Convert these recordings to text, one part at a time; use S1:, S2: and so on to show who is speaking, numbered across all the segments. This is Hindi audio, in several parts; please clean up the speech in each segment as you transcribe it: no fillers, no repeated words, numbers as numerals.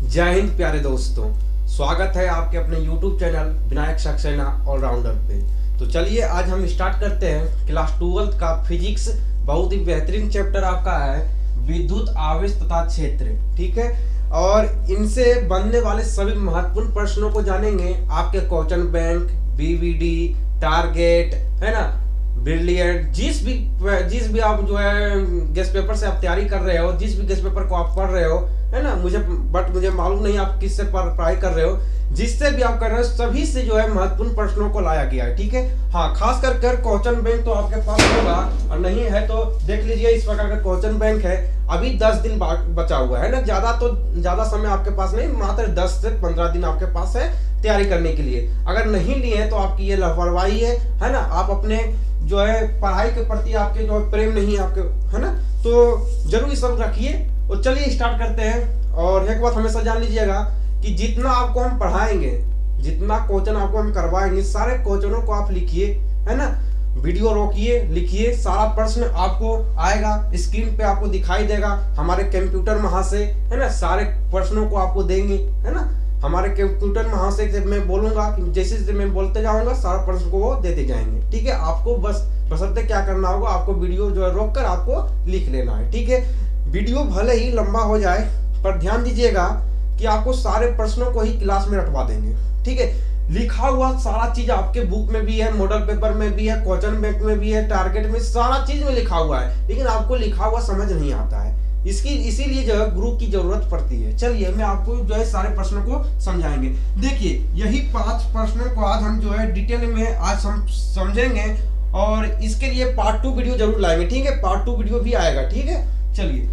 S1: जय हिंद प्यारे दोस्तों, स्वागत है आपके अपने YouTube channel Vinayak Saxena all rounder पे। तो चलिए आज हम स्टार्ट करते हैं क्लास 12th का फिजिक्स। बहुत ही बेहतरीन चैप्टर आपका है विद्युत आवेश तथा क्षेत्र, ठीक है। और इनसे बनने वाले सभी महत्वपूर्ण प्रश्नों को जानेंगे। आपके क्वेश्चन बैंक, बीवीडी, टारगेट, है ना, ब्रिलियंट, जिस भी आप जो है गेस्ट पेपर से आप तैयारी कर रहे हो, जिस भी गेस्ट पेपर को आप पढ़ रहे हो, है ना, मुझे मालूम नहीं आप किससे पढ़ाई कर रहे हो, जिससे भी आप कर रहे हो सभी से जो है महत्वपूर्ण प्रश्नों को लाया गया है, ठीक है। हाँ, खास कर क्वेश्चन बैंक तो आपके पास होगा, और नहीं है तो देख लीजिए इस प्रकार का क्वेश्चन बैंक है। अभी 10 दिन बचा हुआ है ना, ज्यादा समय आपके पास नहीं, मात्र 10 से 15 दिन आपके पास है तैयारी करने के लिए। अगर नहीं लिए तो आपकी ये लापरवाही है ना। आप अपने जो है पढ़ाई के प्रति आपके जो है प्रेम नहीं आपके, है ना, तो जरूर सब रखिए। और चलिए स्टार्ट करते हैं। और एक बात हमेशा जान लीजिएगा कि जितना आपको हम पढ़ाएंगे, जितना क्वेश्चन आपको हम करवाएंगे, सारे क्वेश्चनों को आप लिखिए, है ना, वीडियो रोकिए, लिखिए, सारा प्रश्न आपको आएगा, स्क्रीन पे आपको दिखाई देगा। हमारे कंप्यूटर महाशय, है ना, सारे प्रश्नों को आपको देंगे, है ना। हमारे कंप्यूटर महाशय से मैं बोलूंगा कि जैसे मैं बोलते जाऊंगा सारा प्रश्न को वो देते जाएंगे, ठीक है। आपको बशर्ते क्या करना होगा, आपको वीडियो जो है रोक कर आपको लिख लेना है, ठीक है। वीडियो भले ही लंबा हो जाए, पर ध्यान दीजिएगा कि आपको सारे प्रश्नों को ही क्लास में रखवा देंगे, ठीक है। लिखा हुआ सारा चीज आपके बुक में भी है, मॉडल पेपर में भी है, क्वेश्चन बैंक में भी है, टारगेट में, सारा चीज में लिखा हुआ है, लेकिन आपको लिखा हुआ समझ नहीं आता है। इसीलिए जो है गुरु की जरूरत पड़ती है। चलिए मैं आपको जो है सारे प्रश्नों को समझाएंगे। देखिए यही 5 प्रश्नों को आज हम जो है डिटेल में आज हम समझेंगे, और इसके लिए पार्ट 2 वीडियो जरूर लाएंगे, ठीक है। पार्ट 2 वीडियो भी आएगा, ठीक है। चलिए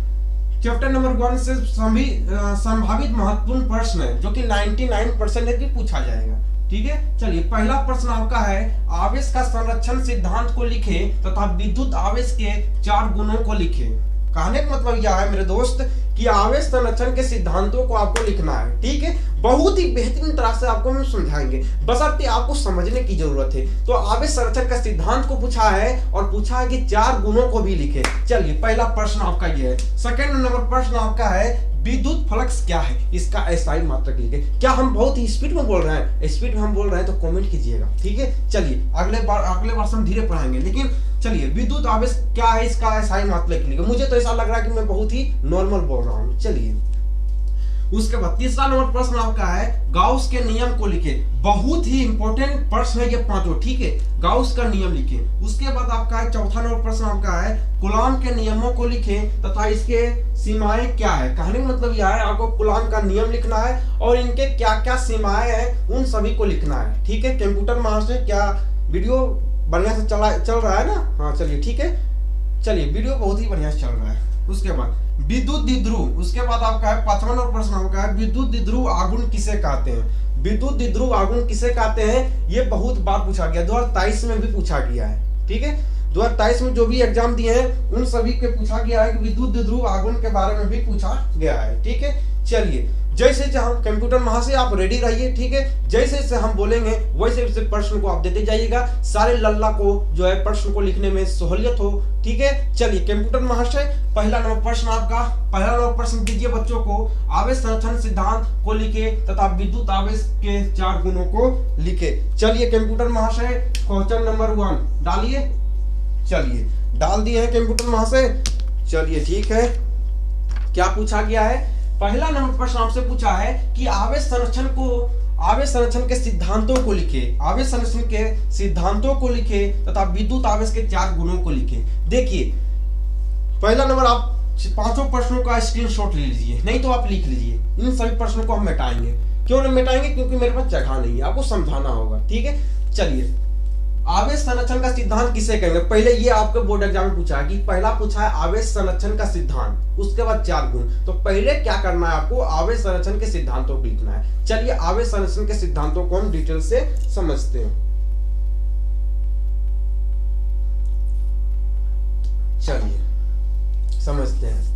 S1: चैप्टर नंबर 1 से सभी संभावित महत्वपूर्ण प्रश्न है, जो कि 99% भी पूछा जाएगा, ठीक है। चलिए पहला प्रश्न आपका है, आवेश का संरक्षण सिद्धांत को लिखे तथा विद्युत आवेश के 4 गुणों को लिखे। कहने का मतलब यह है मेरे दोस्त कि आवेश संरक्षण के सिद्धांतों को आपको लिखना है, ठीक है। बहुत ही बेहतरीन तरह से आपको हम समझाएंगे, बशर्ते आपको समझने की जरूरत है। तो आवेश संरक्षण का सिद्धांत को पूछा है, और पूछा है कि 4 गुणों को भी लिखे। चलिए पहला प्रश्न आपका ये है। सेकंड नंबर प्रश्न आपका है, विद्युत फ्लक्स क्या है, इसका एसआई मात्रक लिखे। क्या हम बहुत ही स्पीड में बोल रहे हैं? स्पीड में हम बोल रहे हैं तो कमेंट कीजिएगा, ठीक है। चलिए अगले बार हम धीरे पढ़ाएंगे, लेकिन चलिए विद्युत आवेश क्या है, इसका एसआई मात्रक लिखे। मुझे तो ऐसा लग रहा है कि मैं बहुत ही नॉर्मल बोल रहा हूँ। चलिए उसके बाद तीसरा नंबर प्रश्न आपका है, गाउस के नियम को लिखे। बहुत ही इंपॉर्टेंट प्रश्न है ये 5, ठीक है। गाउस का नियम लिखे। उसके बाद आपका है चौथा नंबर प्रश्न आपका है, कूलॉम के नियमों को लिखे तथा इसके सीमाएं क्या है। कहने का मतलब यह है आपको कूलॉम का नियम लिखना है, और इनके क्या क्या सीमाएं हैं उन सभी को लिखना है, ठीक है। कंप्यूटर महाशय क्या वीडियो बढ़िया से चल रहा है ना? हाँ चलिए ठीक है। चलिए वीडियो बहुत ही बढ़िया से चल रहा है। उसके बाद विद्युत द्विध्रुव। उसके बाद आपका है 5वां नंबर प्रश्न आपका है, विद्युत द्विध्रुव आघूर्ण किसे कहते हैं। विद्युत द्विध्रुव आघूर्ण किसे कहते हैं, ये बहुत बार पूछा गया, 2023 में भी पूछा गया है, ठीक है। 2023 में जो भी एग्जाम दिए हैं उन सभी पे पूछा गया है कि विद्युत द्विध्रुव आघूर्ण के बारे में भी पूछा गया है, ठीक है। चलिए जैसे हम कंप्यूटर महाशय आप रेडी रहिए, ठीक है। जैसे हम बोलेंगे वैसे प्रश्न को आप देते जाइएगा, सारे लल्ला को जो है प्रश्न को लिखने में सहूलियत हो, ठीक है। चलिए कंप्यूटर महाशय पहला नंबर प्रश्न आपका, पहला नंबर प्रश्न दीजिए बच्चों को, आवेश संरक्षण सिद्धांत को लिखे तथा विद्युत आवेश के 4 गुणों को लिखे। चलिए कंप्यूटर महाशय क्वेश्चन नंबर 1 डालिए। चलिए डाल दिए हैं कंप्यूटर महाशय। चलिए ठीक है, क्या पूछा गया है? पहला नंबर प्रश्न आपसे पूछा है कि आवेश संरक्षण के सिद्धांतों को लिखे। आवेश संरक्षण के सिद्धांतों को लिखे तथा विद्युत आवेश के 4 गुणों को लिखे। देखिए पहला नंबर, आप 5 प्रश्नों का स्क्रीनशॉट ले लीजिए, नहीं तो आप लिख लीजिए। इन सभी प्रश्नों को हम मिटाएंगे। क्यों नहीं मिटाएंगे? क्योंकि मेरे पास जगह नहीं है, आपको समझाना होगा, ठीक है। चलिए आवेश संरक्षण का सिद्धांत किसे कहेंगे? पहले ये आपके बोर्ड एग्जाम में पूछा है कि पहला पूछा है आवेश संरक्षण का सिद्धांत, उसके बाद 4 गुण। तो पहले क्या करना है आपको? आवेश संरक्षण के सिद्धांतों को लिखना है। चलिए आवेश संरक्षण के सिद्धांतों को हम डिटेल से समझते हैं। चलिए समझते हैं।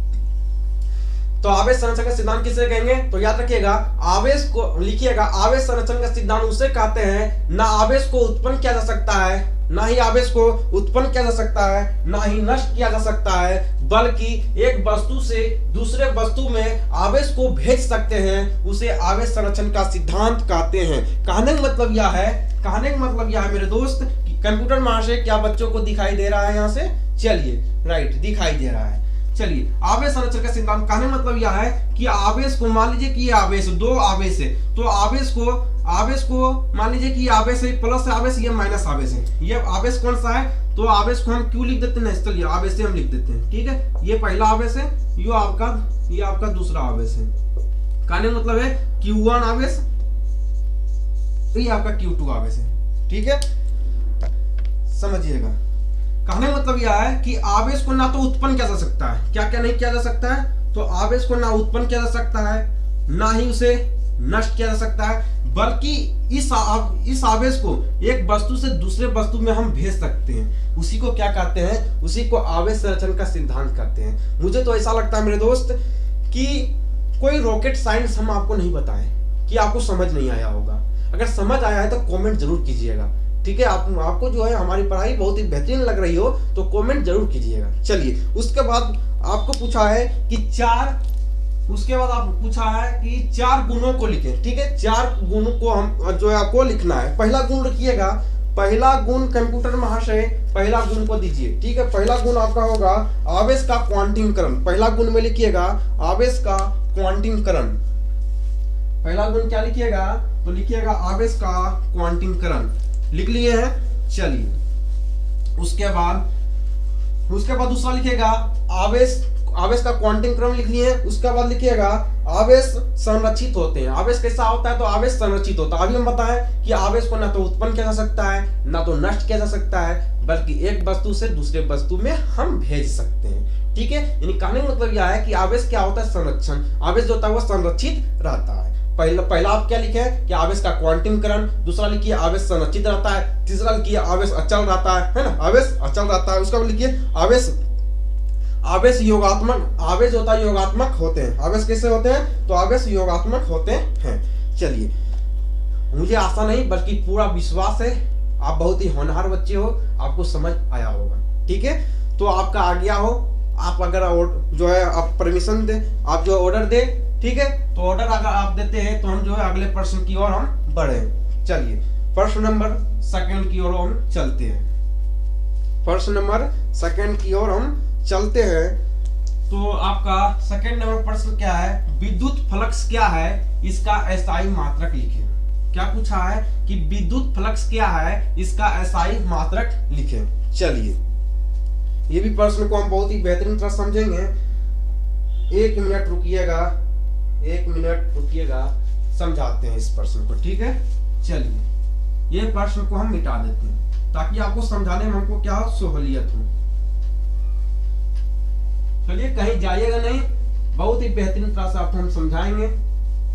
S1: तो आवेश संरक्षण का सिद्धांत किसे कहेंगे? तो याद रखिएगा, आवेश को लिखिएगा, आवेश संरक्षण का सिद्धांत उसे कहते हैं ना आवेश को उत्पन्न किया जा सकता है, ना ही आवेश को उत्पन्न किया जा सकता है, ना ही नष्ट किया जा सकता है, बल्कि एक वस्तु से दूसरे वस्तु में आवेश को भेज सकते हैं, उसे आवेश संरक्षण का सिद्धांत कहते हैं। कहने का मतलब यह है मेरे दोस्त, कंप्यूटर महाशय क्या बच्चों को दिखाई दे रहा है यहाँ से? चलिए, राइट, दिखाई दे रहा है। चलिए, आवेश संरक्षण का सिद्धांत कहने का मतलब यह है कि आवेश को, मान लीजिए कि ये आवेश, दो आवेश है, तो आवेश को मान लीजिए कि ये आवेश है प्लस आवेश, ये माइनस आवेश है। ये आवेश कौन सा है? तो आवेश को हम क्यों लिख देते हैं? चलिए, आवेश से हम लिख देते हैं, ठीक है। ये पहला आवेश है, ये आपका दूसरा आवेश है। कहने का मतलब है Q1 आवेश, ये आपका Q2 आवेश है, ठीक है, समझिएगा। कहने का मतलब यह है कि आवेश को ना तो उत्पन्न किया जा सकता है, क्या क्या नहीं किया जा सकता है? तो आवेश को ना उत्पन्न किया जा सकता है, ना ही उसे नष्ट किया जा सकता है, बल्कि इस आवेश को एक वस्तु से दूसरे वस्तु में हम भेज सकते हैं। उसी को क्या कहते हैं? उसी को आवेश संरक्षण का सिद्धांत कहते हैं। मुझे तो ऐसा लगता है मेरे दोस्त कि कोई रॉकेट साइंस हम आपको नहीं बताएं कि आपको समझ नहीं आया होगा। अगर समझ आया है तो कमेंट जरूर कीजिएगा, ठीक है। आपको जो है हमारी पढ़ाई बहुत ही बेहतरीन लग रही हो तो कमेंट जरूर कीजिएगा। चलिए, उसके बाद आपको पूछा है कि चार गुणों को लिखें, ठीक है। 4 गुणों को हम जो है आपको लिखना है। पहला गुण लिखिएगा, पहला गुण कंप्यूटर महाशय पहला गुण को दीजिए, ठीक है। पहला गुण आपका होगा आवेश का क्वांटीकरण। पहला गुण में लिखिएगा आवेश का क्वांटीकरण। पहला गुण क्या लिखिएगा? तो लिखिएगा आवेश का क्वांटीकरण। लिख लिए हैं? चलिए, उसके बाद दूसरा लिखिएगा आवेश का क्वांटम क्रम लिख लिए। उसके बाद लिखिएगा आवेश संरक्षित होते हैं। आवेश कैसा होता है? तो आवेश संरक्षित होता है। अभी हम बताएं कि आवेश को ना तो उत्पन्न किया जा सकता है, ना तो नष्ट किया जा सकता है, बल्कि एक वस्तु से दूसरे वस्तु में हम भेज सकते हैं, ठीक है। यानी कहने का मतलब यह है कि आवेश क्या होता है? संरक्षण। आवेश जो होता है वो संरक्षित रहता है। पहला आप क्या लिखे कि आवेश का क्वांटीकरण, दूसरा लिखिए आवेश संरक्षित रहता है, तीसरा लिखिए आवेश अचल रहता है ना, आवेश अचल रहता है। उसका लिखिए आवेश योगात्मक। आवेश होता है योगात्मक होते हैं। आवेश कैसे होते हैं? तो आवेश योगात्मक होते हैं। चलिए, मुझे आशा नहीं बल्कि पूरा विश्वास है आप बहुत ही होनहार बच्चे हो, आपको समझ आया होगा, ठीक है। तो आपका आ गया हो, आप अगर जो है आप परमिशन दे, आप जो ऑर्डर दे, ठीक है। तो ऑर्डर अगर आप देते हैं तो हम जो है अगले प्रश्न की ओर हम बढ़े। चलिए, प्रश्न नंबर 2 की ओर हम चलते हैं। प्रश्न नंबर 2 की ओर हम चलते हैं। तो आपका 2 नंबर प्रश्न क्या है? विद्युत फ्लक्स क्या है, इसका SI मात्रक लिखें। क्या पूछा है कि विद्युत फ्लक्स क्या है, इसका SI मात्रक लिखें। चलिए, ये भी प्रश्न को हम बहुत ही बेहतरीन तरह समझेंगे। 1 मिनट रुकिएगा, समझाते हैं इस प्रश्न को, ठीक है। चलिए, ये प्रश्न को हम मिटा देते हैं ताकि आपको समझाने में हमको क्या सहूलियत हो। चलिए, कहीं जाइएगा नहीं, बहुत ही बेहतरीन तरह से आपको हम समझाएंगे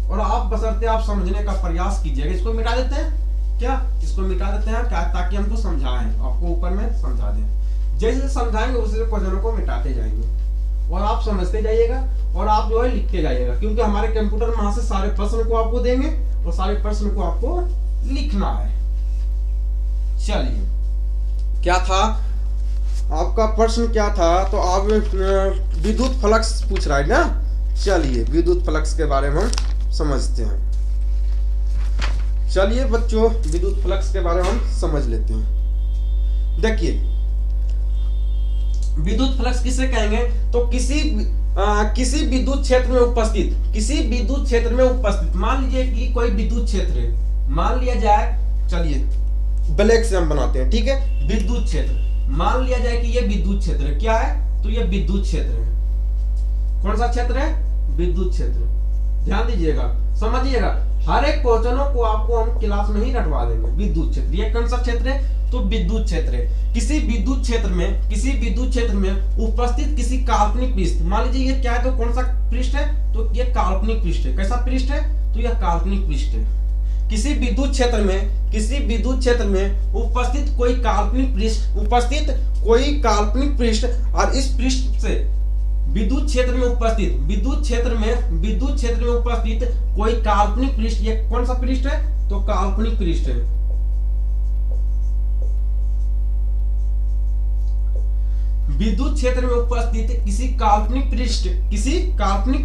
S1: और आप बशर्ते आप समझने का प्रयास कीजिएगा। इसको मिटा देते हैं क्या? इसको मिटा देते हैं क्या? ताकि हमको समझाएं, आपको ऊपर में समझा दें। जैसे समझाएंगे उसी क्वेश्चनों को मिटाते जाएंगे और आप समझते जाइएगा और आप जो है लिखते जाइएगा, क्योंकि हमारे कंप्यूटर में से सारे प्रश्न को आपको देंगे और सारे प्रश्न को आपको लिखना है। चलिए, क्या था आपका प्रश्न? क्या था? तो आप विद्युत फ्लक्स पूछ रहा है ना। चलिए, विद्युत फ्लक्स के बारे में हम समझते हैं। चलिए बच्चों, विद्युत फ्लक्स के बारे में हम समझ लेते हैं। देखिए, विद्युत फ्लक्स किसे कहेंगे? तो किसी विद्युत क्षेत्र में उपस्थित, मान लीजिए कि कोई विद्युत क्षेत्र है, मान लिया जाए, चलिए ब्लैक से हम बनाते हैं, ठीक है। विद्युत क्षेत्र, मान लिया जाए कि ये विद्युत क्षेत्र है। क्या है? तो ये विद्युत क्षेत्र है। कौन सा क्षेत्र है? विद्युत क्षेत्र। ध्यान दीजिएगा, समझिएगा, हर एक क्वेश्चनों को आपको हम क्लास में ही रटवा देंगे। विद्युत क्षेत्र, ये कौन सा क्षेत्र है? तो विद्युत क्षेत्र है। किसी विद्युत क्षेत्र में उपस्थित किसी काल्पनिक पृष्ठ, मान लीजिए ये क्या है, तो कौन सा पृष्ठ है? तो ये काल्पनिक पृष्ठ है। कैसा पृष्ठ है? तो यह काल्पनिक पृष्ठ है। किसी विद्युत क्षेत्र में उपस्थित कोई काल्पनिक पृष्ठ और इस पृष्ठ से विद्युत क्षेत्र में उपस्थित कोई काल्पनिक पृष्ठ, ये कौन सा पृष्ठ है? तो काल्पनिक पृष्ठ है। विद्युत क्षेत्र में उपस्थित किसी काल्पनिक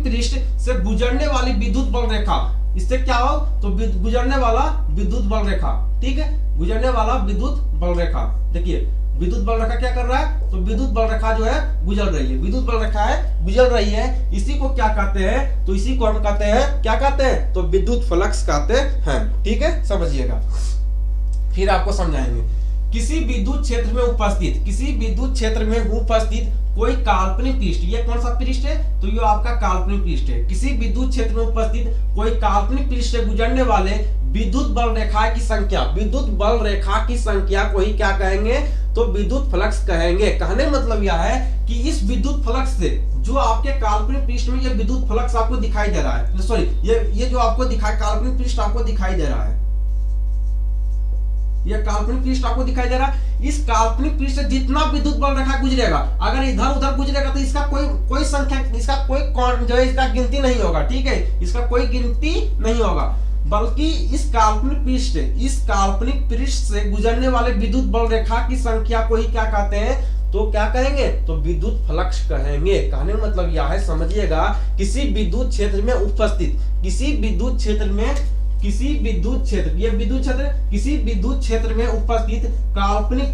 S1: पृष्ठ से गुजरने वाली विद्युत बल रेखा, इससे क्या हो तो गुजरने वाला विद्युत बल रेखा, ठीक है, गुजरने वाला विद्युत बल रेखा। देखिए विद्युत बल रेखा क्या कर रहा है, तो विद्युत बल रेखा जो है गुजर रही है, विद्युत बल रेखा है गुजर रही है, इसी को क्या कहते हैं, तो इसी को हम कहते हैं, क्या कहते हैं, तो विद्युत फ्लक्स कहते हैं, ठीक है, समझिएगा। फिर आपको समझाएंगे, किसी विद्युत क्षेत्र में उपस्थित कोई काल्पनिक पृष्ठ, ये कौन सा पृष्ठ है, तो ये आपका काल्पनिक पृष्ठ है। किसी विद्युत क्षेत्र में उपस्थित कोई काल्पनिक पृष्ठ से गुजरने वाले विद्युत बल रेखा की संख्या, विद्युत बल रेखा की संख्या को ही क्या कहेंगे, तो विद्युत फ्लक्स कहेंगे। कहने मतलब यह है कि इस विद्युत फ्लक्स से जो आपके काल्पनिक पृष्ठ में ये विद्युत फ्लक्स आपको दिखाई दे रहा है, सॉरी ये जो आपको काल्पनिक पृष्ठ आपको दिखाई दे रहा है, यह काल्पनिक पृष्ठ आपको दिखाई दे रहा है, इस काल्पनिक पृष्ठ से जितना विद्युत बल रेखा गुजरेगा, अगर इधर उधर गुजरेगा तो इसका कोई संख्या, इसका कोई जो है इसका गिनती नहीं होगा, ठीक है, इसका कोई गिनती नहीं होगा, बल्कि इस काल्पनिक पृष्ठ से गुजरने वाले विद्युत बल रेखा की संख्या को ही क्या कहते हैं, तो क्या कहेंगे, तो विद्युत फ्लक्स कहेंगे। कहने का मतलब यह है, समझिएगा, किसी विद्युत क्षेत्र में उपस्थित, किसी विद्युत क्षेत्र में उपस्थित काल्पनिक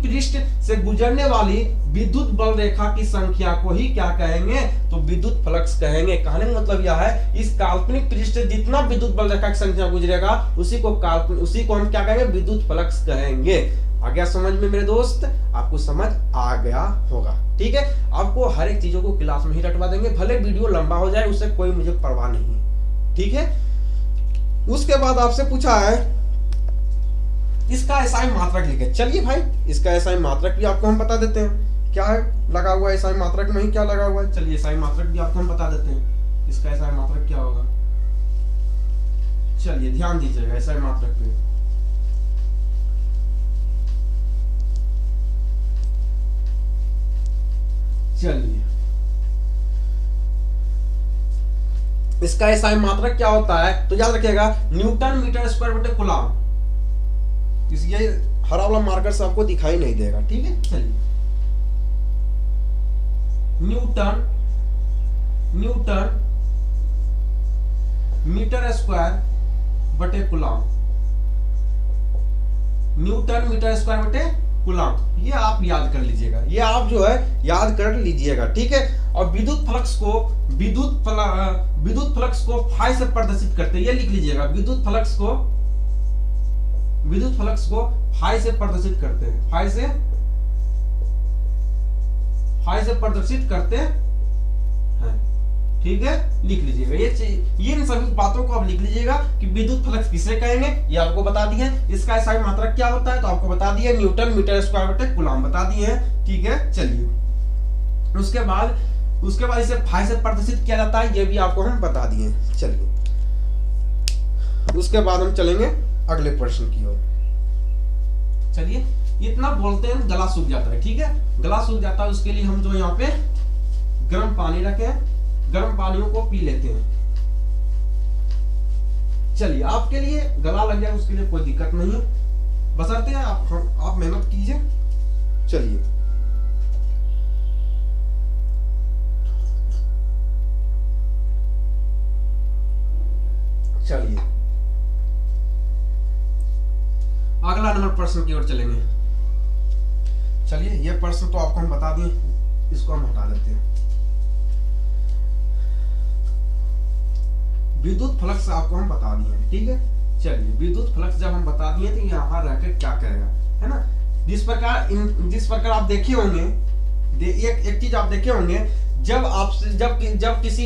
S1: पृष्ठ से गुजरने वाली विद्युत बल रेखा की संख्या को ही क्या कहेंगे, तो विद्युत फ्लक्स कहेंगे। कहने का मतलब यह है, इस काल्पनिक पृष्ठ से जितना विद्युत बल रेखा की संख्या गुजरेगा उसी को हम क्या कहेंगे, विद्युत फ्लक्स कहेंगे। आ गया समझ में मेरे दोस्त, आपको समझ आ गया होगा, ठीक है। आपको हर एक चीजों को क्लास में ही रटवा देंगे, भले वीडियो लंबा हो जाए, उससे कोई मुझे परवाह नहीं है, ठीक है। उसके बाद आपसे पूछा है इसका एसआई मात्रक लिखे। चलिए भाई, इसका एसआई मात्रक भी आपको हम बता देते हैं, क्या है लगा हुआ है एसआई मात्रक में ही क्या लगा हुआ है। चलिए एसआई मात्रक भी आपको हम बता देते हैं, इसका एसआई मात्रक क्या होगा। चलिए ध्यान दीजिएगा एसआई मात्रक पे। चलिए इसका एसआई मात्रक क्या होता है, तो याद रखिएगा, न्यूटन मीटर स्क्वायर बटे कूलम। ये हरा वाला मार्कर से आपको दिखाई नहीं देगा, ठीक है। चलिए न्यूटन मीटर स्क्वायर बटे कूलम, न्यूटन मीटर स्क्वायर बटे कूलम, ये आप याद कर लीजिएगा, ये आप जो है याद कर लीजिएगा, ठीक है। और विद्युत फ्लक्स को फाई से प्रदर्शित करते हैं, ये लिख लीजिएगा, विद्युत फ्लक्स को फाई से प्रदर्शित करते हैं, फाई से प्रदर्शित करते हैं, ठीक है, लिख लीजिएगा। ये इन सभी बातों को आप लिख लीजिएगा कि विद्युत फ्लक्स किसे कहेंगे, ये आपको बता दिए। इसका एसआई मात्रक क्या होता है, तो आपको बता दिए, न्यूटन मीटर स्क्वायर बटे कूलम बता दिए हैं, ठीक है। चलिए उसके बाद इसे फाई से प्रदर्शित किया जाता है, ये भी आपको हम बता दिए। चलिए उसके बाद हम चलेंगे अगले प्रश्न की ओर। चलिए इतना बोलते हैं गला सूख जाता है, ठीक है, गला सूख जाता है, उसके लिए हम जो यहाँ पे गर्म पानी रखे हैं, गर्म पानियों को पी लेते हैं। चलिए आपके लिए गला लग जाए उसके लिए कोई दिक्कत नहीं है, बशर्ते आप मेहनत कीजिए। चलिए अगला नंबर प्रश्न की ओर चलेंगे। चलिए ये प्रश्न तो आपको हम बता दिए, इसको हम हटा देते हैं। विद्युत फ्लक्स आपको हम बता दिए, ठीक है। चलिए विद्युत फ्लक्स जब हम बता दिए तो यहाँ रहकर क्या करेगा, है ना। जिस प्रकार आप देखे होंगे, एक चीज आप देखे होंगे, जब किसी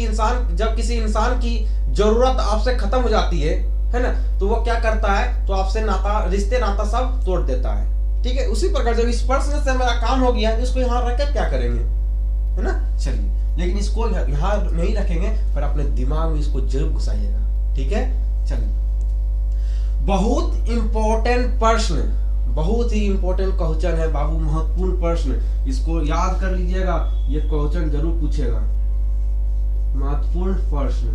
S1: इंसान की जरूरत आपसे खत्म हो जाती है ना, तो वो क्या करता है, तो आपसे रिश्ते नाता सब तोड़ देता है, ठीक है। उसी प्रकार जब इस प्रश्न से मेरा काम हो गया, इसको यहाँ रखकर क्या करेंगे, है ना। चलिए लेकिन इसको यहाँ नहीं रखेंगे, पर अपने दिमाग में इसको जरूर घुसाइएगा, ठीक है। चलिए बहुत इंपॉर्टेंट प्रश्न, बहुत ही इंपॉर्टेंट क्वेश्चन है बाबू, महत्वपूर्ण प्रश्न, इसको याद कर लीजिएगा, ये क्वेश्चन जरूर पूछेगा, महत्वपूर्ण प्रश्न,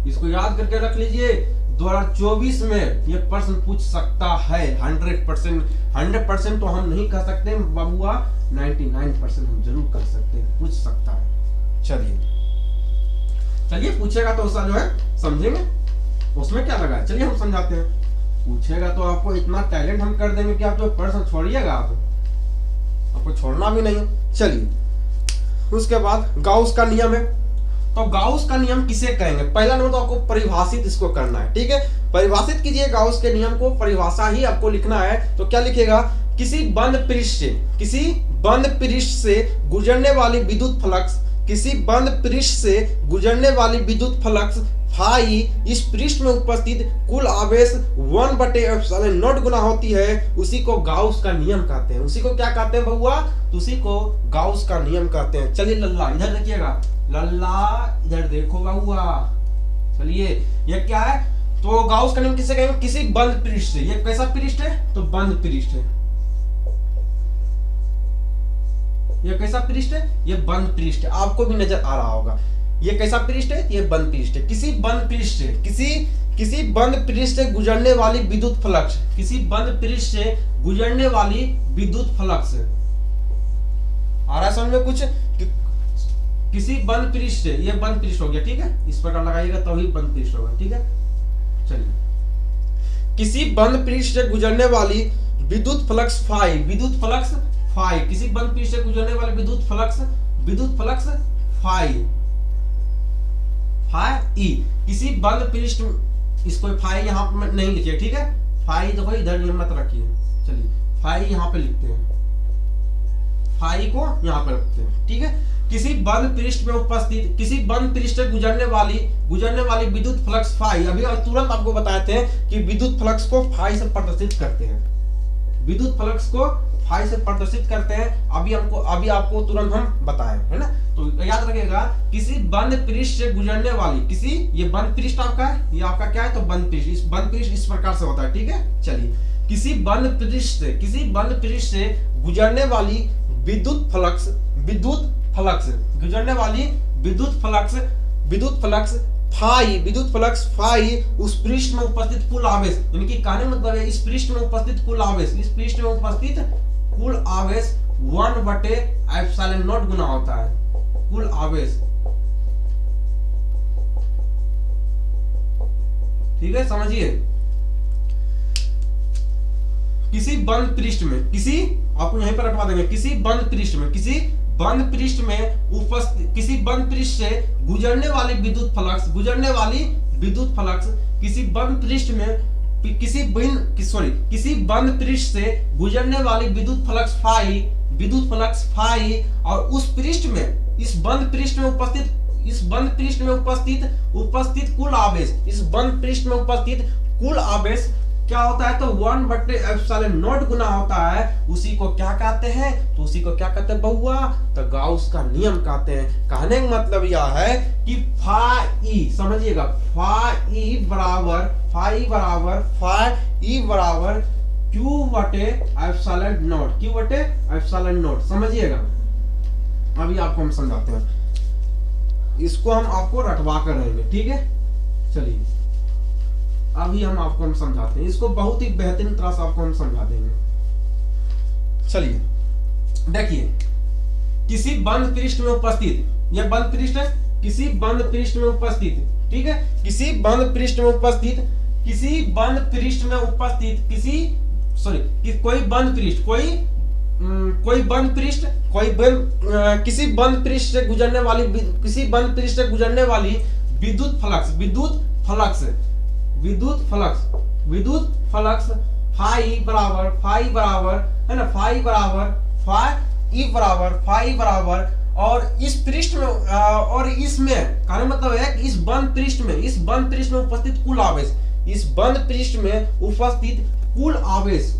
S1: इसको याद करके रख लीजिए। 2024 में ये प्रश्न पूछ सकता है 100%। तो हम नहीं कह सकते बाबूआ, 99% हम जरूर कर सकते हैं, पूछ सकता है। चलिए पूछेगा तो उसका जो है समझेंगे, उसमें क्या लगा है। चलिए हम समझाते हैं। पूछेगा तो आपको इतना टैलेंट हम कर देंगे कि आप जो प्रश्न छोड़िएगा, आपको छोड़ना भी नहीं है। चलिए उसके बाद गाउस का नियम है। तो गाउस का नियम किसे कहेंगे? पहला नंबर तो आपको परिभाषित इसको करना है, ठीक है। परिभाषित कीजिए गाउस के नियम को, परिभाषा ही आपको लिखना है। तो क्या लिखेगा? किसी बंद पृष्ठ से गुजरने वाली विद्युत फ्लक्स, किसी बंद पृष्ठ से गुजरने वाली विद्युत फ्लक्स फाई इस पृष्ठ में उपस्थित कुल आवेश 1/ε0 गुना होती है, उसी को गाउस का नियम कहते हैं। उसी को क्या कहते हैं बउआ? उसी को गाउस का नियम कहते हैं। चलिए लल्ला इधर देखिएगा, लल्ला इधर देखो बउआ। चलिए ये क्या है? तो गाउस का नियम किसे कहेंगे? किसी बंद पृष्ठ से। ये कैसा पृष्ठ है? तो बंद पृष्ठ है। ये कैसा पृष्ठ है? ये बंद पृष्ठ है। आपको भी नजर आ रहा होगा। ये कैसा पृष्ठ है? ये बंद पृष्ठ है। किसी बंद पृष्ठ से, किसी बंद पृष्ठ से गुजरने वाली विद्युत फ्लक्स, किसी बंद पृष्ठ से गुजरने वाली विद्युत फ्लक्स। आ रहा है समझ में कुछ? किसी बंद पृष्ठ से, ये बंद पृष्ठ हो गया, ठीक है। इस प्रकार लगाइएगा तभी बंद पृष्ठ होगा, ठीक है। चलिए, किसी बंद पृष्ठ से गुजरने वाली विद्युत फ्लक्स फाई, विद्युत फ्लक्स फाई, किसी बंद पृष्ठ से गुजरने वाली विद्युत फ्लक्स फाई ई, किसी बंद पृष्ठ, इसको फाई यहाँ पे नहीं लिखिए, ठीक है। फाई देखो इधर मत रखिए। चलिए फाई यहाँ पे लिखते हैं, फाई को यहाँ पे रखते हैं, ठीक है। किसी बंद पृष्ठ में उपस्थित, किसी बंद पृष्ठ से गुजरने वाली विद्युत फ्लक्स फाई। अभी तुरंत आपको बताए थे कि विद्युत फ्लक्स को फाई से प्रदर्शित करते हैं, विद्युत फ्लक्स को फाई से प्रदर्शित करते हैं। अभी आपको तुरंत हम बताएं, है ना। तो याद रखिएगा, किसी बंद पृष्ठ से गुजरने वाली, किसी, ये बंद पृष्ठ आपका है, ये आपका क्या है? तो बंद पृष्ठ। इस बंद पृष्ठ इस प्रकार से होता है, ठीक है। चलिए, किसी बंद पृष्ठ से गुजरने वाली विद्युत फ्लक्स गुजरने वाली विद्युत फ्लक्स फाई उस पृष्ठ में उपस्थित कुल आवेश, यानी कि कहने मतलब है इस पृष्ठ में उपस्थित कुल आवेश, 1/ε0 गुना होता है कुल आवेश, ठीक है। समझिए, किसी बंद पृष्ठ में, आपको यहीं पर रखवा देंगे, किसी बंद पृष्ठ से गुजरने वाली विद्युत फ्लक्स, किसी बंद पृष्ठ से गुजरने वाली विद्युत फ्लक्स फाई और उस पृष्ठ में, इस बंद पृष्ठ में उपस्थित कुल आवेश, इस बंद पृष्ठ में उपस्थित कुल आवेश क्या होता है? तो 1/ε0 गुना होता है। उसी को क्या कहते हैं? तो उसी को क्या कहते हैं बउआ? तो गाउस का नियम कहते हैं। कहने का मतलब यह है कि फाई, समझिएगा, फाई बराबर Q/ε0, समझिएगा। अभी आपको हम समझाते हैं, इसको हम आपको रटवा कर रहेंगे, ठीक है। चलिए अभी हम समझाते हैं, इसको बहुत ही बेहतरीन तरह से आपको हम समझा देंगे। चलिए देखिए, किसी बंद पृष्ठ में उपस्थित, यह बंद पृष्ठ है, किसी बंद पृष्ठ में उपस्थित, ठीक है, कोई बंद पृष्ठ से गुजरने वाली विद्युत फ्लक्स फाई बराबर है ना, फाई बराबर और इस पृष्ठ में, और इसमें कहने मतलब है कि इस बंद पृष्ठ में उपस्थित कुल आवेश, इस बंद पृष्ठ में उपस्थित कुल आवेश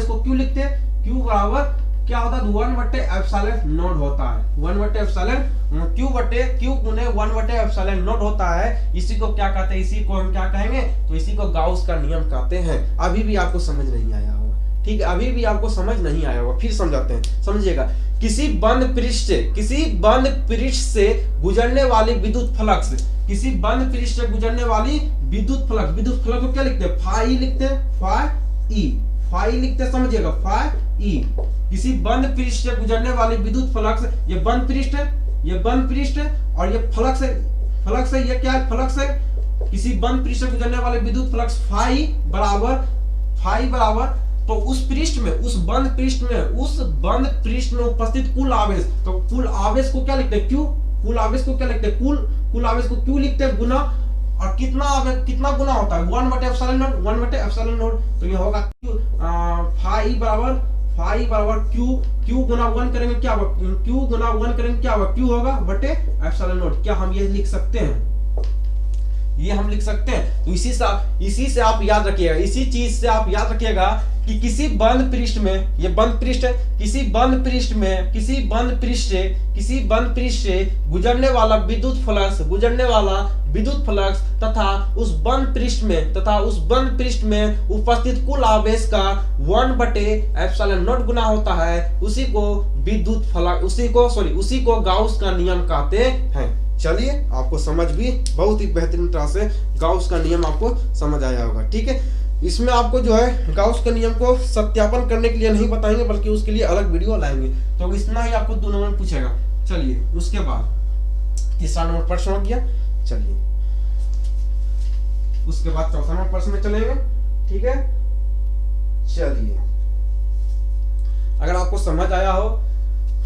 S1: को क्यों लिखते हैं? Q बराबर क्या होता है? 1/ε0 होता है, 1/Q होता है। इसी को क्या कहते हैं? इसी को हम क्या कहेंगे? तो इसी को गाउस का नियम कहते हैं। अभी भी आपको समझ नहीं आया होगा, ठीक है, अभी भी आपको समझ नहीं आया होगा, फिर समझाते हैं। समझिएगा, किसी बंद पृष्ठ से गुजरने वाली विद्युत फ्लक्स, किसी बंद पृष्ठ से गुजरने वाली विद्युत फ्लक्स को क्या लिखते हैं? फाई लिखते हैं, फाई लिखते हैं, समझिएगा, फाई। किसी बंद पृष्ठ से गुजरने वाली विद्युत फ्लक्स, ये बंद पृष्ठ है, और ये फ्लक्स है, ये क्या है? फ्लक्स है। किसी बंद पृष्ठ से गुजरने वाले विद्युत फ्लक्स फाई बराबर तो उस बंद पृष्ठ में उपस्थित कुल आवेश, तो कुल आवेश को क्या लिखते हैं? क्यू। कुल आवेश को क्या लिखते हैं? कुल आवेश को क्यू लिखते हैं, गुना, और कितना गुना होता है? 1/ε0। तो ये होगा क्यू, फाई बराबर क्यू गुना 1 करेंगे क्या होगा? क्यू होगा बटे ε0। क्या हम ये लिख सकते हैं? ये हम लिख सकते हैं। तो इसी से आप याद रखिएगा, इसी चीज से आप याद रखिएगा कि किसी बंद पृष्ठ में, ये बंद पृष्ठ है, किसी बंद पृष्ठ से गुजरने वाला विद्युत फ्लक्स तथा उस बंद पृष्ठ में उपस्थित कुल आवेश का 1/ε0 गुना होता है। उसी को गाउस का नियम कहते हैं। चलिए, आपको समझ भी बहुत ही बेहतरीन तरह से गाउस का नियम आपको समझ आया होगा। ठीक है, इसमें आपको जो है गाउस के नियम को सत्यापन करने के लिए नहीं बताएंगे, बल्कि उसके लिए अलग वीडियो लाएंगे। तो इतना ही आपको 2 नंबर पूछेगा। चलिए, उसके बाद तीसरा नंबर प्रश्न हो गया। चलिए, उसके बाद चौथा नंबर प्रश्न में चलेंगे। ठीक है, चलिए, अगर आपको समझ आया हो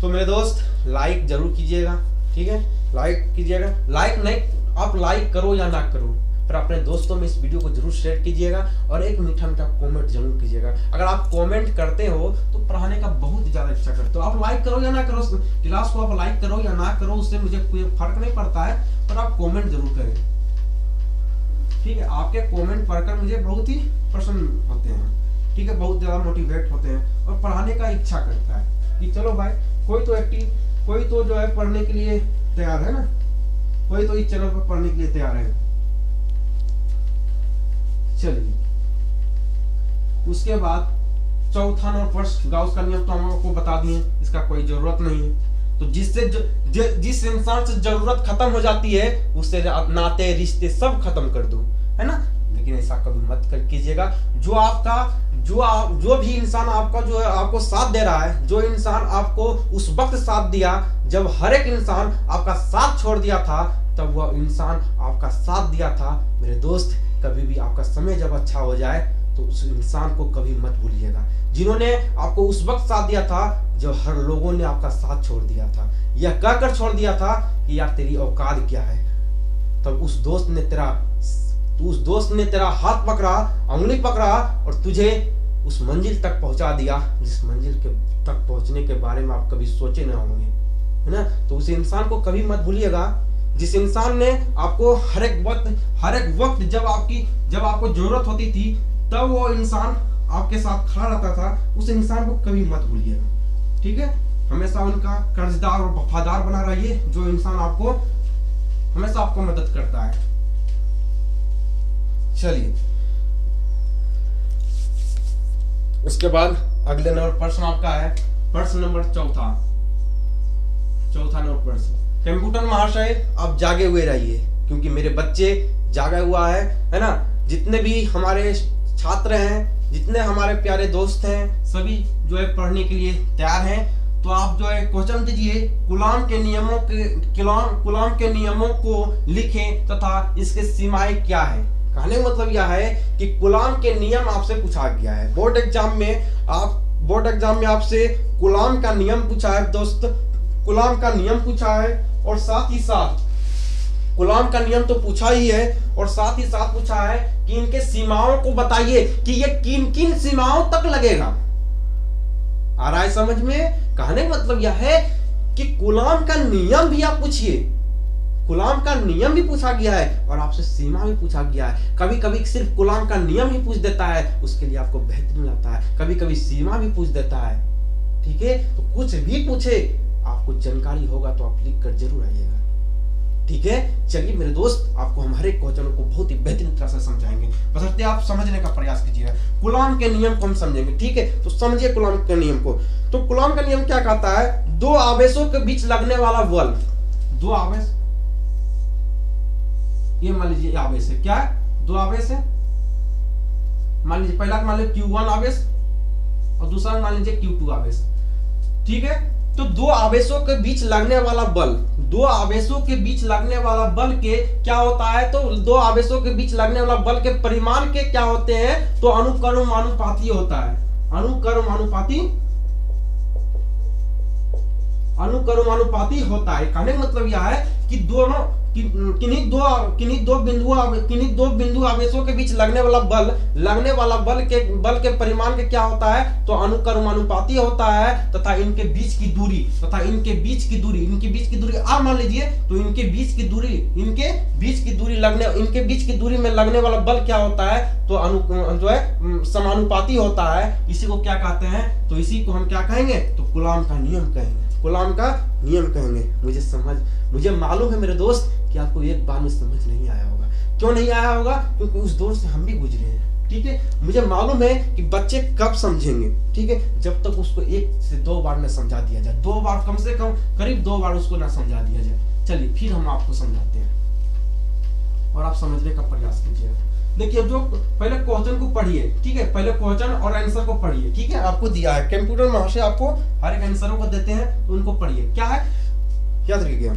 S1: तो मेरे दोस्त लाइक जरूर कीजिएगा। ठीक है, लाइक कीजिएगा। लाइक नहीं, आप लाइक करो या ना करो, पर अपने दोस्तों में इस वीडियो को जरूर शेयर कीजिएगा, और एक मीठा कमेंट जरूर कीजिएगा। अगर आप कमेंट करते हो तो पढ़ाने का बहुत ज्यादा इच्छा करते हो। आप लाइक करो या ना करो, क्लास को आप लाइक करो या ना करो, उससे मुझे कोई फर्क नहीं पड़ता है, पर आप कमेंट जरूर करें। ठीक है, आपके कमेंट पढ़कर मुझे बहुत ही प्रसन्न होते हैं। ठीक है, बहुत ज्यादा मोटिवेट होते हैं और पढ़ाने का इच्छा करता है कि चलो भाई, कोई तो जो है पढ़ने के लिए तैयार है ना, कोई तो इस चैनल पर पढ़ने के लिए तैयार है। चलिए, उसके बाद चौथा नंबर प्रश्न, गाउस का नियम तो हम आपको बता दिए, इसका कोई जरूरत नहीं है। तो जिस इंसान से जरूरत खत्म हो जाती है, उससे नाते रिश्ते सब खत्म कर दो, है ना। लेकिन ऐसा कभी मत कर कीजिएगा। जो भी इंसान आपका जो है आपको साथ दे रहा है, जो इंसान आपको उस वक्त साथ दिया जब हर एक इंसान आपका साथ छोड़ दिया था, तब वह इंसान आपका साथ दिया था। मेरे दोस्त, कभी भी आपका समय जब अच्छा हो जाए तो उस इंसान को कभी मत भूलिएगा, जिन्होंने आपको उस वक्त साथ दिया था जब हर लोगों ने आपका साथ छोड़ दिया था, यह कहकर छोड़ दिया था कि यार तेरी औकात क्या है। तब उस दोस्त ने तेरा हाथ पकड़ा, उंगली पकड़ा और तुझे उस मंजिल तक पहुंचा दिया जिस मंजिल तक पहुंचने के बारे में आप कभी सोचे ना होंगे, है ना। तो उस इंसान को कभी मत भूलिएगा, जिस इंसान ने आपको हर एक वक्त जब आपको जरूरत होती थी तब वो इंसान आपके साथ खड़ा रहता था, उस इंसान को कभी मत भूलिएगा। ठीक है, हमेशा उनका कर्जदार और वफादार बना रहिए, जो इंसान हमेशा आपको मदद करता है। चलिए, उसके बाद अगले नंबर प्रश्न आपका है प्रश्न नंबर चौथा नंबर प्रश्न। कंप्यूटर महाशय, आप जागे हुए रहिए, क्योंकि मेरे बच्चे जागा हुआ है ना। जितने भी हमारे छात्र हैं, जितने हमारे प्यारे दोस्त हैं, सभी जो है पढ़ने के लिए तैयार हैं। तो आप जो है क्वेश्चन दीजिए, गुलाम के नियमों को लिखें तथा इसके सीमाएं क्या है। कहने का मतलब यह है कि गुलाम के नियम आपसे पूछा गया है। बोर्ड एग्जाम में आपसे गुलाम का नियम पूछा है दोस्त, गुलाम का नियम पूछा है, और साथ ही साथ गुलाम का नियम तो पूछा ही है, और साथ ही साथ पूछा है कि इनके सीमाओं को बताइए कि ये किन किन सीमाओं तक लगेगा। आ रहा है समझ में? कहने का मतलब यह है कि गुलाम का नियम भी आप पूछिए, गुलाम का नियम भी पूछा गया है और आपसे सीमा भी पूछा गया है। कभी कभी सिर्फ गुलाम का नियम ही पूछ देता है, उसके लिए आपको बेहतरीन आता है। कभी कभी सीमा भी पूछ देता है। ठीक है, तो कुछ भी पूछे, आपको जानकारी होगा तो आप लिख कर जरूर आइएगा। ठीक है। चलिए मेरे दोस्त, आपको हम हर एक क्वेश्चन को बहुत ही बेहतरीन तरह से समझाएंगे, बशर्ते आप समझने का प्रयास कीजिएगा। कूलॉम के नियम को हम समझेंगे, ठीक है। तो समझिए कूलॉम के नियम को। तो कूलॉम का नियम क्या कहता है, दो आवेशों के बीच लगने वाला बल, दो आवेश, ये मान लीजिए आवेश है, क्या है, दो आवेश है। मान लीजिए पहला मान लीजिए Q1 आवेश और दूसरा मान लीजिए Q2 आवेश, ठीक है। तो दो आवेशों के बीच लगने वाला बल, दो आवेशों के बीच लगने वाला बल के क्या होता है, तो दो आवेशों के बीच लगने वाला बल के परिमाण के क्या होते हैं, तो अनुक्रमानुपाती होता है, अनुक्रमानुपाती होता है। कहने का मतलब यह है कि दोनों किन्हीं दो बिंदु आवेशों के बीच लगने वाला बल के परिमाण के क्या होता है, तो अनुक्रमानुपाती होता है, तथा इनके बीच की दूरी आप मान लीजिए, तो इनके बीच की दूरी में लगने वाला बल क्या होता है, तो जो है समानुपाती होता है। इसी को क्या कहते हैं, तो इसी को हम क्या कहेंगे, तो कूलॉम का नियम कहेंगे, कूलॉम का नियम कहेंगे। मुझे मालूम है मेरे दोस्त कि आपको एक बार में समझ नहीं आया होगा। क्यों नहीं आया होगा, क्योंकि उस दौर से हम भी गुजरे हैं, ठीक है। मुझे मालूम है कि बच्चे कब समझेंगे, ठीक है, जब तक उसको 1 से 2 बार में समझा दिया जाए, 2 बार कम से कम, करीब 2 बार उसको ना समझा दिया जाए। चलिए फिर हम आपको समझाते हैं और आप समझने का प्रयास कीजिएगा। देखिए, जो पहले क्वेश्चन को पढ़िए, ठीक है, पहले क्वेश्चन और आंसर को पढ़िए, ठीक है। आपको दिया है कंप्यूटर महाशय, आपको हर एक आंसरों को देते हैं, तो उनको पढ़िए। क्या है, याद रखिएगा,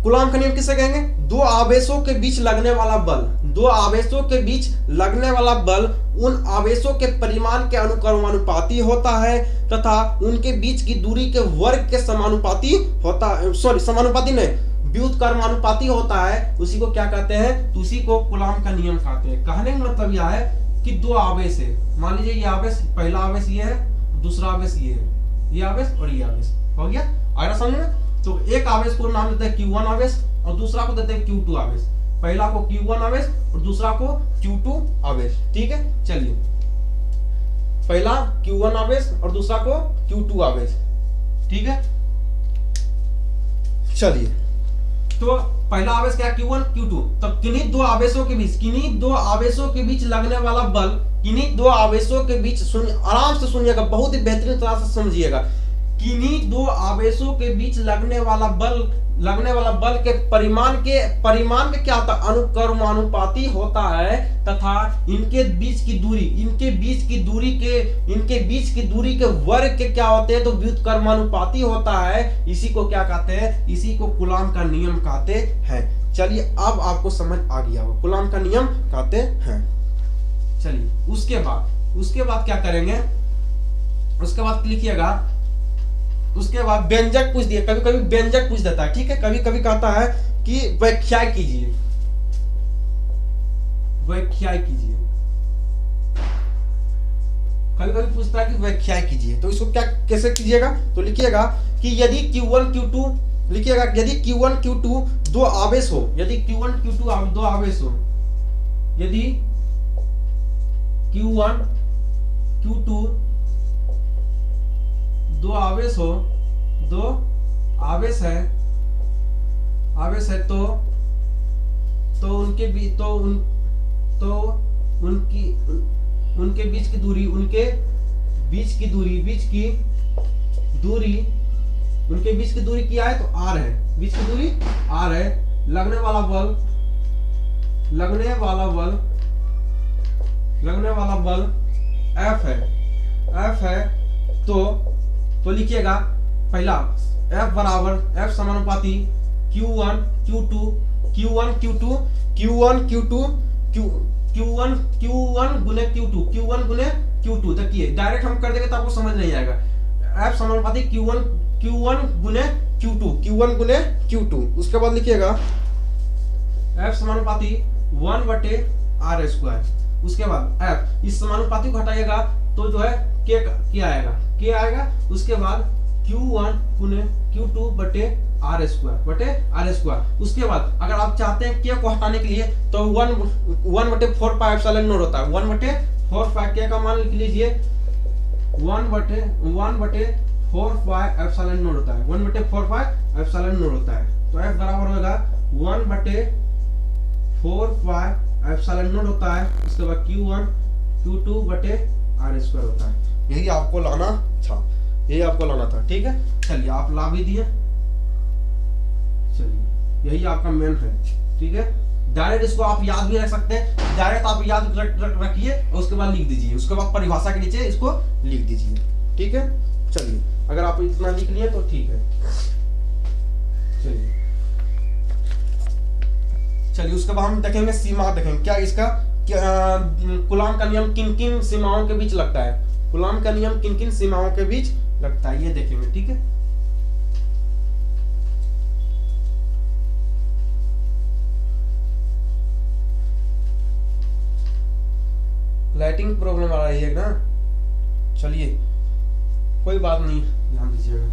S1: कूलॉम का नियम किसे कहेंगे, दो आवेशों के बीच लगने वाला बल, दो आवेशों के बीच लगने वाला बल उन आवेशों के परिमाण के अनुक्रमानुपाती होता है, तथा उनके बीच की दूरी के वर्ग के समानुपाती होता है, समानुपाती नहीं, व्युत्क्रमानुपाती होता है। उसी को क्या कहते हैं, तो उसी को कूलॉम का नियम कहते हैं। कहने का मतलब यह है कि दो आवेश है, मान लीजिए ये आवेश, पहला आवेश ये है, दूसरा आवेश ये है, ये आवेश और ये आवेश, हो गया, आया समझ में। तो एक आवेश को नाम देते हैं Q1 आवेश और दूसरा को देते हैं Q2 आवेश, पहला को Q1 आवेश और दूसरा को Q2 आवेश, ठीक है। चलिए, पहला Q1 आवेश और दूसरा को Q2 आवेश, ठीक है। चलिए, तो पहला आवेश क्या, Q1 Q2। तब किन्हीं दो आवेशों के बीच लगने वाला बल, किन्हीं दो आवेशों के बीच, आराम से सुनिएगा, बहुत ही बेहतरीन तरह से समझिएगा, किन्हीं दो आवेशों के बीच लगने वाला बल के परिमाण के क्या होता है, अनुक्रमानुपाती होता है, तथा इनके बीच की दूरी के वर्ग के क्या होते हैं, तो व्युत्क्रमानुपाती होता है। इसी को क्या कहते हैं, इसी को कूलॉम का नियम कहते हैं। चलिए, अब आपको समझ आ गया होगा, कूलॉम का नियम कहते हैं। चलिए, उसके बाद क्या करेंगे, उसके बाद लिखिएगा, उसके बाद व्यंजक पूछ दिए, कभी कभी व्यंजक पूछ देता है, ठीक है। कभी कभी कहता है कि व्याख्या कीजिए, कभी कभी पूछता है कि व्याख्या कीजिए। तो इसको क्या कैसे कीजिएगा, तो लिखिएगा कि यदि Q1 Q2, लिखिएगा यदि Q1 Q2 दो आवेश हो, यदि Q1 Q2 दो आवेश हो, यदि Q1 Q2 दो आवेश हो, दो आवेश है, उनके बीच की दूरी, उनके बीच की दूरी क्या है, तो R है, बीच की दूरी R है। लगने वाला बल F है, तो लिखिएगा, पहला F बराबर F समानुपाती Q1 Q2 गुने Q2। देखिए, डायरेक्ट हम कर देंगे तो आपको समझ नहीं आएगा। F समानुपाती Q1 गुने Q2। उसके बाद लिखिएगा F समानुपाती 1/r²। उसके बाद F, इस समानुपाती को हटाइएगा तो जो है K आएगा। उसके बाद Q1 गुने Q2/r²। उसके बाद अगर आप चाहते हैं K को हटाने के लिए तो 1/4πε0 होता है, 1/4π K का मान लिख लीजिए, 1/4πε0 होता है, 1/4πε0 होता है, तो F बराबर होगा 1/4 पाई एप्सिलॉन नॉट होता है, उसके बाद Q1 Q2/r² होता है। यही आपको लाना था, यही आपको लाना था, ठीक है। चलिए आप ला भी दिए, चलिए यही आपका मेन है, ठीक है। डायरेक्ट इसको आप याद भी रख सकते हैं, डायरेक्ट आप याद रखिए और उसके बाद लिख दीजिए, उसके बाद परिभाषा के नीचे इसको लिख दीजिए, ठीक है। चलिए अगर आप इतना लिख लिए तो ठीक है। चलिए उसके बाद हम देखेंगे सीमा, देखेंगे क्या इसका कूलॉम का नियम किन किन सीमाओं के बीच लगता है, कूलॉम का नियम किन किन सीमाओं के बीच लगता है, ये देखेंगे, ठीक है। लाइटिंग प्रॉब्लम आ रही है ना, चलिए कोई बात नहीं, ध्यान दीजिएगा।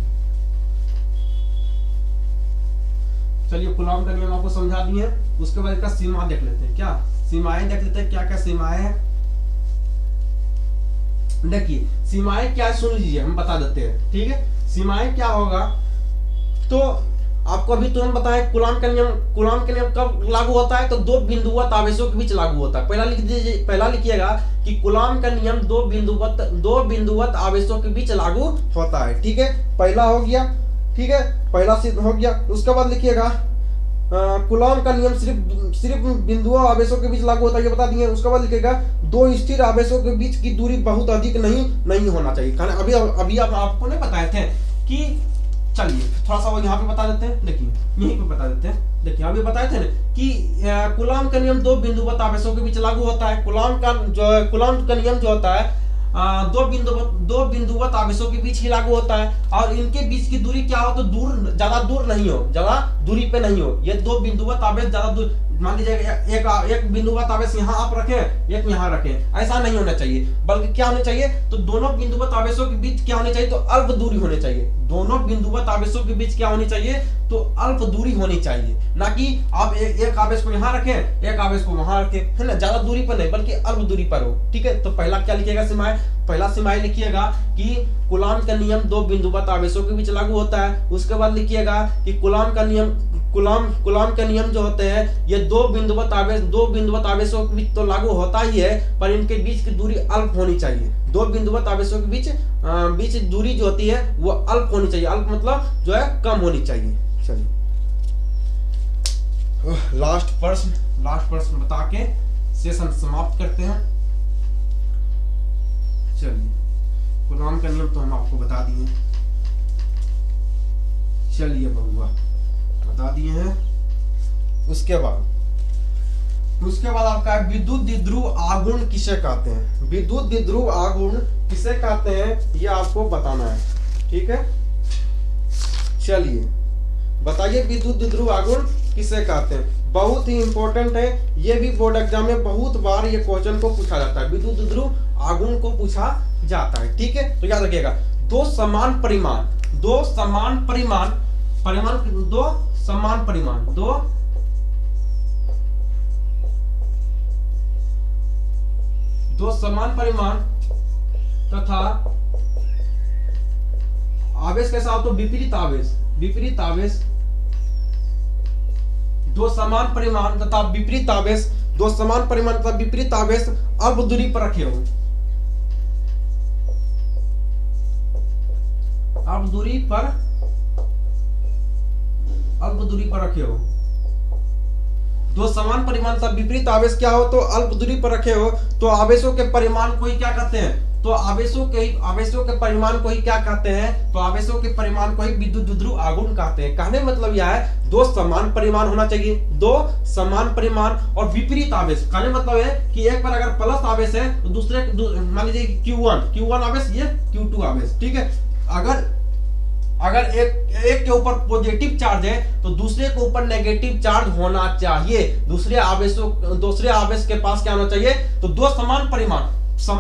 S1: चलिए कूलॉम का नियम आपको समझा दिए, उसके बाद इसका सीमा देख लेते हैं, क्या सीमाएं देख लेते हैं, क्या क्या सीमाएं हैं। देखिए सीमाएं क्या सुन लीजिए, हम बता देते हैं, ठीक है। सीमाएं क्या होगा तो आपको अभी तुरंत बताएं, कूलॉम का नियम कब लागू होता है, तो दो बिंदुवत आवेशों के बीच लागू होता है। पहला लिख दीजिए, पहला लिखिएगा कि कूलॉम का नियम दो बिंदुवत आवेशों के बीच लागू होता है, ठीक है। पहला हो गया, ठीक है, पहला सिद्ध हो गया। उसके बाद लिखिएगा कूलॉम का नियम सिर्फ बिंदुओं आवेशों के बीच लागू होता है, ये बता दिए। उसके बाद लिखिएगा दो स्थिर आवेशों के बीच की दूरी बहुत अधिक नहीं होना चाहिए। अभी आपको नहीं बताए थे कि, चलिए थोड़ा सा वो यहाँ पे बता देते हैं, देखिए यहीं पे बता देते हैं। देखिए अभी बताए थे ना कि कूलॉम का नियम दो बिंदुवत आवेशों के बीच लागू होता है। कूलॉम का नियम जो होता है दो बिंदुवत आवेशों के बीच ही लागू होता है, और इनके बीच की दूरी क्या हो तो ज्यादा दूर नहीं हो, ज्यादा दूरी पे नहीं हो। ये दो बिंदुवत आवेश ज्यादा दूर, मान लीजिए एक बिंदुवत आवेश यहाँ आप रखें, एक यहाँ रखें, ऐसा नहीं होना चाहिए, बल्कि क्या होना चाहिए तो दोनों बिंदुवत आवेशों के बीच क्या होनी चाहिए तो अल्प दूरी होनी चाहिए। दोनों बिंदुवत आवेशों के बीच क्या होनी चाहिए तो अल्प दूरी होनी चाहिए, ना कि आप एक आवेश को यहाँ रखें, एक आवेश को वहां रखें, है ना, ज्यादा दूरी पर नहीं बल्कि अल्प दूरी पर हो, ठीक है। तो पहला क्या लिखिएगा सीमाएं, पहला सीमाएं लिखिएगा कि कूलॉम का नियम दो बिंदुवत आवेशों के बीच लागू होता है। उसके बाद लिखिएगा कि कूलॉम का नियम जो होते हैं ये दो बिंदुवत आवेशों के बीच तो लागू होता ही है, पर इनके बीच की दूरी अल्प होनी चाहिए। दो बिंदुवत आवेशों के बीच दूरी जो होती है वो अल्प होनी चाहिए, अल्प मतलब जो है कम होनी चाहिए। चलिए लास्ट प्रश्न बता के सेशन समाप्त करते हैं। चलिए कूलॉम का नियम तो हम आपको बता दिए, चलिए बबुआ बता दिए हैं। उसके बाद आपका विद्युत द्विध्रुव आघूर्ण किसे कहते हैं, विद्युत द्विध्रुव आघूर्ण किसे कहते हैं ये आपको बताना है, ठीक है। चलिए बताइए विद्युत द्विध्रुव आघूर्ण किसे कहते हैं, बहुत ही इंपॉर्टेंट है, ये भी बोर्ड एग्जाम में बहुत बार ये क्वेश्चन को पूछा जाता है, विद्युत द्विध्रुव आघूर्ण को पूछा जाता है, ठीक है। तो याद रखिएगा दो समान परिमाण तथा आवेश कैसा हो तो विपरीत आवेश, दो समान परिमाण तथा विपरीत आवेश अल्प दूरी पर रखे हो, अल्प दूरी पर रखे हो। दो समान परिमाण तथा विपरीत आवेश क्या हो तो अल्प दूरी पर रखे हो, तो आवेशों के परिमाण को ही क्या कहते हैं तो आवेशों के परिमाण को ही क्या कहते हैं तो आवेशों के परिमाण को ही विद्युत द्विध्रुव आघूर्ण कहते हैं। कहने मतलब यह है दो समान परिमाण होना चाहिए, दो समान परिमाण और विपरीत आवेश। कहने मतलब है कि एक पर अगर प्लस आवेश है तो दूसरे मान लीजिए Q1 आवेश, ये Q2 आवेश, ठीक है। अगर एक के ऊपर पॉजिटिव चार्ज है तो दूसरे के ऊपर नेगेटिव चार्ज होना चाहिए, दूसरे आवेश के पास क्या होना चाहिए तो दो समान परिमाण कैसा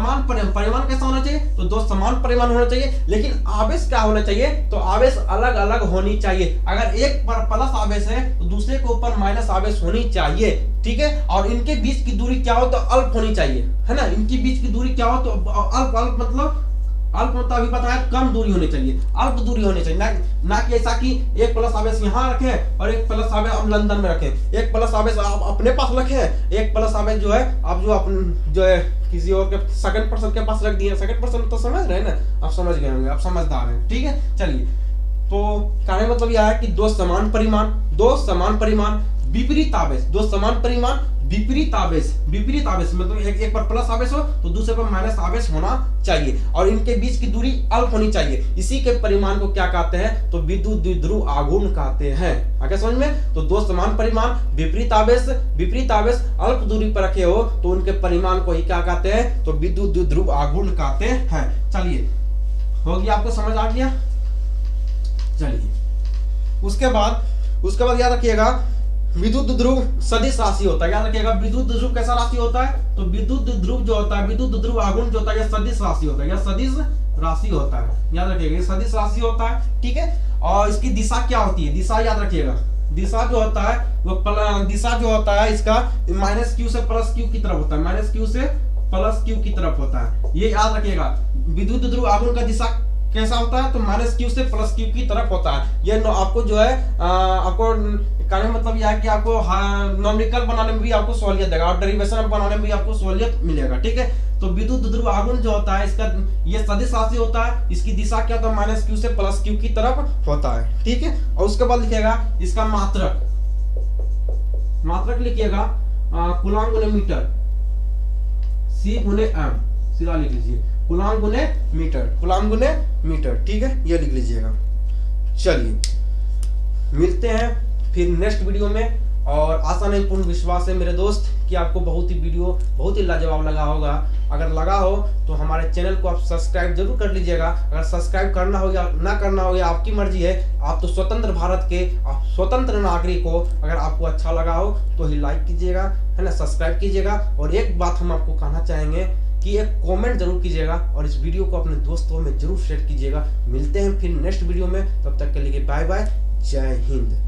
S1: होना चाहिए तो दो समान परिमाण होना चाहिए, लेकिन आवेश क्या होना चाहिए तो आवेश अलग अलग होनी चाहिए। अगर एक पर प्लस आवेश है तो दूसरे के ऊपर माइनस आवेश होनी चाहिए, ठीक है। और इनके बीच की दूरी क्या हो तो अल्प होनी चाहिए, है ना, इनकी बीच की दूरी क्या हो तो अल्प मतलब अल्प मतलब अभी बताया कम दूरी होनी चाहिए, अल्प दूरी होनी चाहिए, ना कि ऐसा कि एक प्लस आवेश यहाँ रखें और एक प्लस आवेश हम लंदन में रखें, एक प्लस आवेश आप अपने पास रखें, एक प्लस आवेश जो है आप जो है किसी और के सेकंड पर्सन के पास रख दिए। सेकंड पर्सन तो समझ रहे हैं ना, आप समझ गए होंगे, आप समझदार हैं, ठीक है। चलिए, तो कहने मतलब यह है कि दो समान परिमाण विपरीत आवेश, दो समान परिमाण विपरीत आवेश मतलब एक पर प्लस आवेश हो तो दूसरे पर माइनस आवेश होना चाहिए और इनके बीच की दूरी अल्प होनी चाहिए। इसी के परिमाण को क्या कहते हैं? तो विद्युत द्विध्रुव आघूर्ण कहते हैं। आगे समझ में? तो दो समान परिमाण विपरीत आवेश अल्प दूरी पर रखे हो तो उनके परिमाण को ही क्या कहते हैं? तो विद्युत द्विध्रुव आघूर्ण कहते हैं। चलिए, हो गया, आपको समझ आ गया। चलिए, उसके बाद याद रखिएगा विद्युत द्विध्रुव सदिश राशि होता है। याद रखिएगा विद्युत द्विध्रुव कैसा राशि होता है? तो विद्युत द्विध्रुव जो होता है, विद्युत द्विध्रुव आघूर्ण जो होता है, यह सदिश राशि होता है, यह सदिश राशि होता है। याद रखिएगा, ये सदिश राशि होता है, ठीक है। और इसकी दिशा क्या होती है? दिशा याद रखिएगा, दिशा जो होता है वो दिशा जो होता है इसका माइनस क्यू से प्लस क्यू की तरफ होता है, माइनस क्यू से प्लस क्यू की तरफ होता है। ये याद रखिएगा, विद्युत द्विध्रुव आघूर्ण का दिशा कैसा होता है? तो माइनस क्यू से प्लस क्यू की तरफ होता है। ये आपको जो है आपको कहने मतलब यह है कि आपको न्यूमेरिकल बनाने में भी आपको सहूलियत देगा और डेरिवेशन बनाने में भी आपको सहूलियत मिलेगा, ठीक है। तो विद्युत द्विध्रुव आघूर्ण जो होता है इसका ये सदिश राशि होता है। इसकी दिशा क्या होता है? माइनस क्यू से प्लस क्यू की तरफ होता है, ठीक है। और उसके बाद लिखिएगा इसका मात्रक लिखिएगा कूलॉम गुने मीटर, C गुने M, सीधा लिख लीजिए, कूलॉम गुने मीटर, ठीक है, ये लिख लीजिएगा। चलिए, मिलते हैं फिर नेक्स्ट वीडियो में और आशा नहीं पूर्ण विश्वास है मेरे दोस्त कि आपको वीडियो बहुत ही लाजवाब लगा होगा। अगर लगा हो तो हमारे चैनल को आप सब्सक्राइब जरूर कर लीजिएगा। अगर सब्सक्राइब करना हो या ना करना हो या आपकी मर्जी है, आप तो स्वतंत्र भारत के स्वतंत्र नागरिक हो। अगर आपको अच्छा लगा हो तो ही लाइक कीजिएगा, है ना, सब्सक्राइब कीजिएगा। और एक बात हम आपको कहना चाहेंगे कि एक कमेंट जरूर कीजिएगा और इस वीडियो को अपने दोस्तों में जरूर शेयर कीजिएगा। मिलते हैं फिर नेक्स्ट वीडियो में, तब तक के लिए बाय बाय, जय हिंद।